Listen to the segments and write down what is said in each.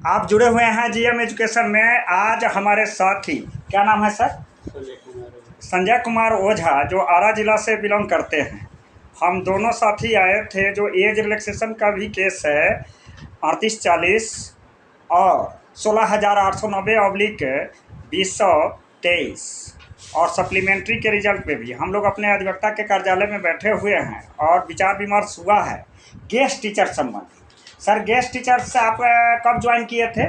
आप जुड़े हुए हैं जीएम एजुकेशन में। आज हमारे साथी, क्या नाम है सर? संजय कुमार ओझा, जो आरा जिला से बिलोंग करते हैं। हम दोनों साथी आए थे, जो एज रिलैक्सेशन का भी केस है 3840 और 16,890/2023 और सप्लीमेंट्री के रिजल्ट पे भी हम लोग अपने अधिवक्ता के कार्यालय में बैठे हुए हैं और विचार विमर्श हुआ है गेस्ट टीचर संबंधी। सर, गेस्ट टीचर से आप कब ज्वाइन किए थे?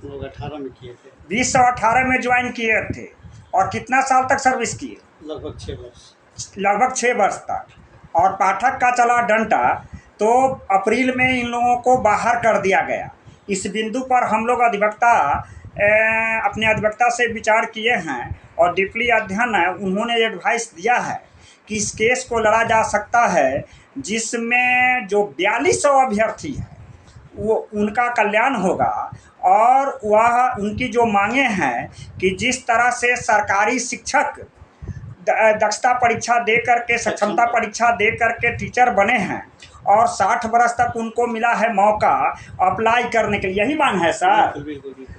2018 में किए थे। 2018 में ज्वाइन किए थे। और कितना साल तक सर्विस किए? लगभग 6 वर्ष। लगभग 6 वर्ष तक। और पाठक का चला डंडा, तो अप्रैल में इन लोगों को बाहर कर दिया गया। इस बिंदु पर हम लोग अधिवक्ता अपने अधिवक्ता से विचार किए हैं और डीपली अध्ययन है। उन्होंने एडवाइस दिया है कि इस केस को लड़ा जा सकता है, जिसमें जो 4200 अभ्यर्थी हैं वो उनका कल्याण होगा। और वह उनकी जो मांगे हैं कि जिस तरह से सरकारी शिक्षक दक्षता परीक्षा दे करके, सक्षमता परीक्षा दे करके टीचर बने हैं और 60 वर्ष तक उनको मिला है मौका अप्लाई करने के लिए, यही मांग है सर? बिल्कुल बिल्कुल।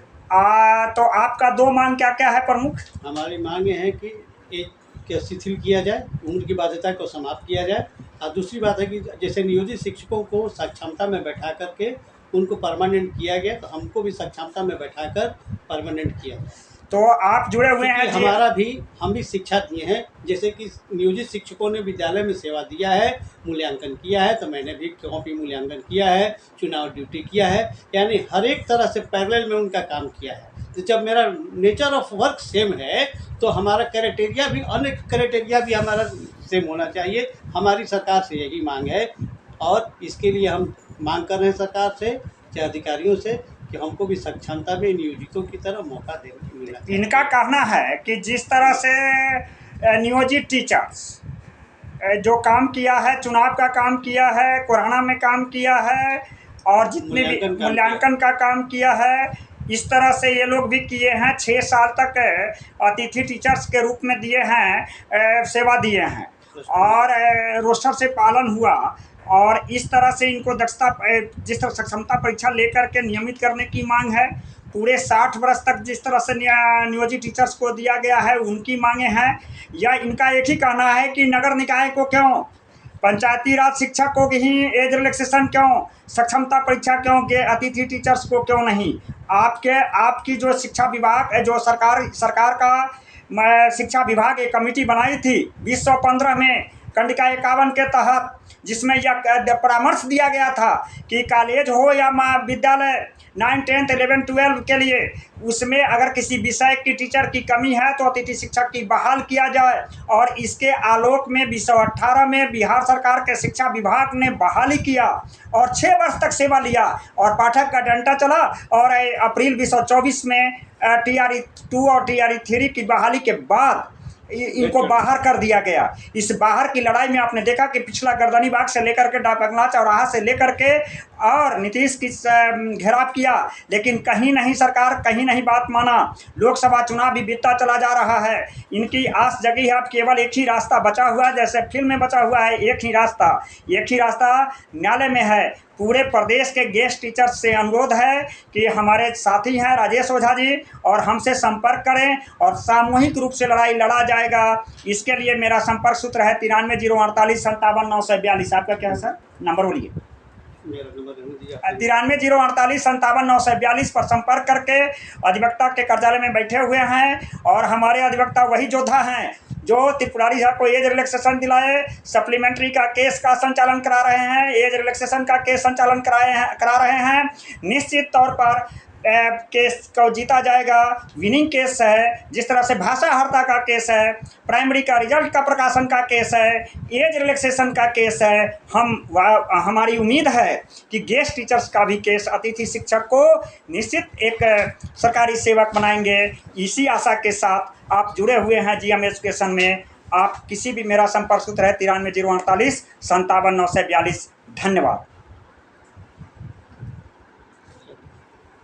तो आपका 2 मांग क्या क्या है प्रमुख? हमारी मांगे हैं कि एक के शिथिल किया जाए, उम्र की बाध्यता को समाप्त किया जाए। और दूसरी बात है कि जैसे नियोजित शिक्षकों को सक्षमता में बैठा करके उनको परमानेंट किया गया, तो हमको भी सक्षमता में बैठाकर परमानेंट किया जाए। तो आप जुड़े हुए हैं जी? हम भी शिक्षा दिए हैं। जैसे कि नियोजित शिक्षकों ने विद्यालय में सेवा दिया है, मूल्यांकन किया है, तो मैंने भी कॉपी मूल्यांकन किया है, चुनाव ड्यूटी किया है, यानी हर एक तरह से पैरेलल में उनका काम किया है। तो जब मेरा नेचर ऑफ वर्क सेम है, तो हमारा क्राइटेरिया भी, अन्य क्राइटेरिया भी हमारा सेम होना चाहिए। हमारी सरकार से यही मांग है और इसके लिए हम मांग कर रहे हैं सरकार से, चाहे अधिकारियों से, कि हमको भी सक्षमता में नियोजितों की तरह मौका देने को मिला। इनका कहना है कि जिस तरह से नियोजित टीचर्स जो काम किया है, चुनाव का काम किया है, कोरोना में काम किया है और जितने भी मूल्यांकन का काम किया है, इस तरह से ये लोग भी किए हैं। 6 साल तक अतिथि टीचर्स के रूप में दिए हैं, सेवा दिए हैं और रोस्टर से पालन हुआ। और इस तरह से इनको दक्षता, जिस तरह सक्षमता परीक्षा लेकर के नियमित करने की मांग है। पूरे 60 वर्ष तक जिस तरह से नियोजित टीचर्स को दिया गया है, उनकी मांगे हैं। या इनका एक ही कहना है कि नगर निकाय को क्यों, पंचायती राज शिक्षक को ही एज रिलैक्सेशन क्यों, सक्षमता परीक्षा क्यों, अतिथि टीचर्स को क्यों नहीं? आपकी जो शिक्षा विभाग, जो सरकार का शिक्षा विभाग एक कमेटी बनाई थी 2015 में कंडिका 51 के तहत, जिसमें यह परामर्श दिया गया था कि कॉलेज हो या विद्यालय 9, 10, 11, 12 के लिए, उसमें अगर किसी विषय की टीचर की कमी है तो अतिथि शिक्षक की बहाल किया जाए। और इसके आलोक में 2018 में बिहार सरकार के शिक्षा विभाग ने बहाली किया और 6 वर्ष तक सेवा लिया और पाठक का डंडा चला। और अप्रैल 2024 में TRE 2 और TRE 3 की बहाली के बाद इनको बाहर कर दिया गया। इस बाहर की लड़ाई में आपने देखा कि पिछला गर्दनी बाग से लेकर के डाकबंगला चौराहा से लेकर के और नीतीश की घेराव किया, लेकिन कहीं नहीं सरकार, कहीं नहीं बात माना। लोकसभा चुनाव भी बीतता चला जा रहा है। इनकी आस जगी है, अब केवल एक ही रास्ता बचा हुआ है, जैसे फिल्म में बचा हुआ है एक ही रास्ता न्यायालय में है। पूरे प्रदेश के गेस्ट टीचर्स से अनुरोध है कि हमारे साथी हैं राजेश ओझा जी, और हमसे संपर्क करें और सामूहिक रूप से लड़ाई लड़ा जाएगा। इसके लिए मेरा संपर्क सूत्र है 93 048 57 942। आपका क्या है सर? नंबर बोलिए। 93 048 57 942 पर संपर्क करके अधिवक्ता के कार्यालय में बैठे हुए हैं। और हमारे अधिवक्ता वही योद्धा हैं जो त्रिपुरारी को एज रिलैक्सेशन दिलाए, सप्लीमेंट्री का केस का संचालन करा रहे हैं, एज रिलैक्सेशन का केस संचालन करा रहे हैं। निश्चित तौर पर केस को जीता जाएगा। विनिंग केस है। जिस तरह से भाषा हरता का केस है, प्राइमरी का रिजल्ट का प्रकाशन का केस है, एज रिलैक्सेशन का केस है। हमारी उम्मीद है कि गेस्ट टीचर्स का भी केस, अतिथि शिक्षक को निश्चित एक सरकारी सेवक बनाएंगे। इसी आशा के साथ आप जुड़े हुए हैं जीएम एजुकेशन में। आप किसी भी, मेरा संपर्क सूत्र है 93 048 57 942। धन्यवाद।